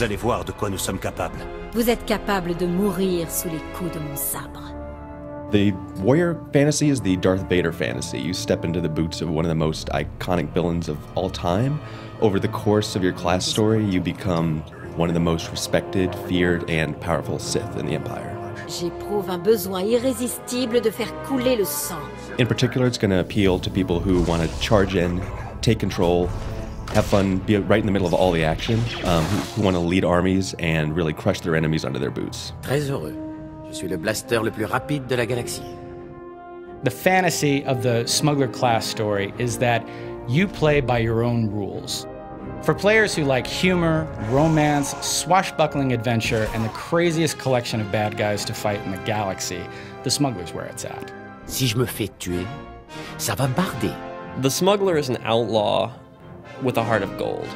Vous allez voir de quoi nous sommes capables. Vous êtes capable de mourir sous les coups de mon sabre. The warrior fantasy is the Darth Vader fantasy. You step into the boots of one of the most iconic villains of all time. Over the course of your class story, you become one of the most respected, feared, and powerful Sith in the Empire. J'éprouve un besoin irrésistible de faire couler le sang. In particular, it's going to appeal to people who want to charge in, take control, have fun, be right in the middle of all the action, who want to lead armies and really crush their enemies under their boots. Très heureux. Je suis le blaster le plus rapide de la galaxie. The fantasy of the smuggler class story is that you play by your own rules. For players who like humor, romance, swashbuckling adventure, and the craziest collection of bad guys to fight in the galaxy, the smuggler's where it's at. Si je me fais tuer, ça va barder. The smuggler is an outlaw with a heart of gold.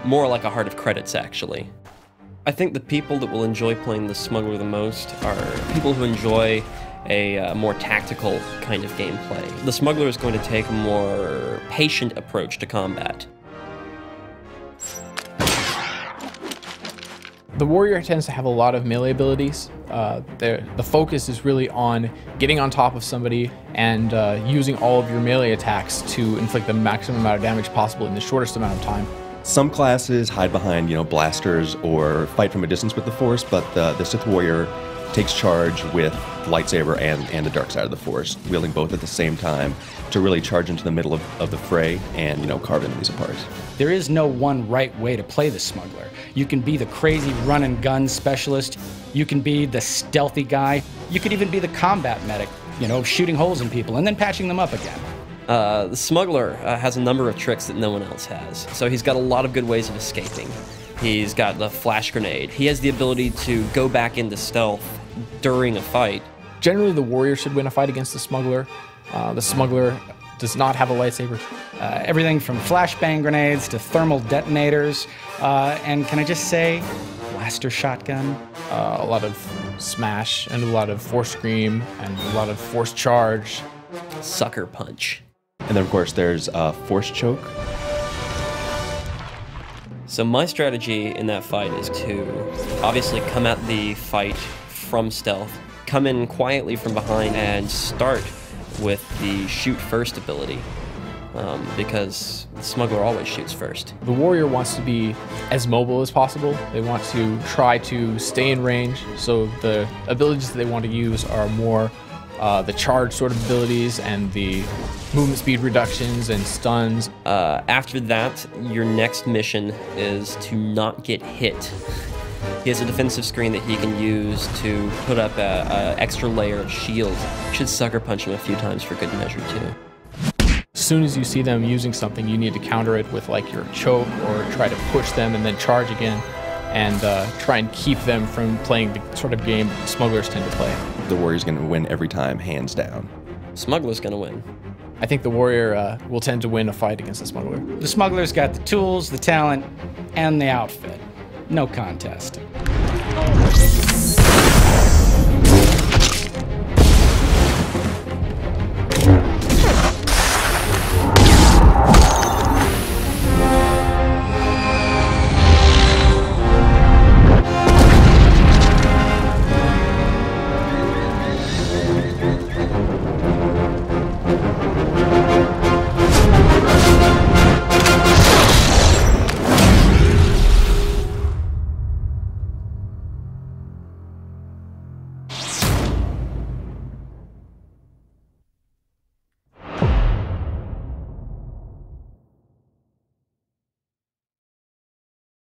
More like a heart of credits, actually. I think the people that will enjoy playing the smuggler the most are people who enjoy a more tactical kind of gameplay. The smuggler is going to take a more patient approach to combat. The warrior tends to have a lot of melee abilities. The focus is really on getting on top of somebody and using all of your melee attacks to inflict the maximum amount of damage possible in the shortest amount of time. Some classes hide behind, blasters or fight from a distance with the Force, but the Sith warrior takes charge with the lightsaber and the dark side of the Force, wielding both at the same time to really charge into the middle of the fray and, carve enemies apart. There is no one right way to play the smuggler. You can be the crazy run and gun specialist. You can be the stealthy guy. You could even be the combat medic, shooting holes in people and then patching them up again. The smuggler has a number of tricks that no one else has. So he's got a lot of good ways of escaping. He's got the flash grenade. He has the ability to go back into stealth during a fight. Generally, the warrior should win a fight against the smuggler. The smuggler does not have a lightsaber. Everything from flashbang grenades to thermal detonators, and can I just say, blaster shotgun? A lot of smash and a lot of force scream and a lot of force charge. Sucker punch. And then, of course, there's force choke. So my strategy in that fight is to obviously come at the fight from stealth, come in quietly from behind, and start with the shoot first ability, because the smuggler always shoots first. The warrior wants to be as mobile as possible. They want to try to stay in range, so the abilities that they want to use are more the charge sort of abilities and the movement speed reductions and stuns. After that, your next mission is to not get hit. He has a defensive screen that he can use to put up an extra layer of shield. Should sucker punch him a few times for good measure too. As soon as you see them using something, you need to counter it with like your choke or try to push them and then charge again and try and keep them from playing the sort of game smugglers tend to play. The warrior's going to win every time, hands down. Smuggler's going to win. I think the warrior will tend to win a fight against the smuggler. The smuggler's got the tools, the talent, and the outfit. No contest.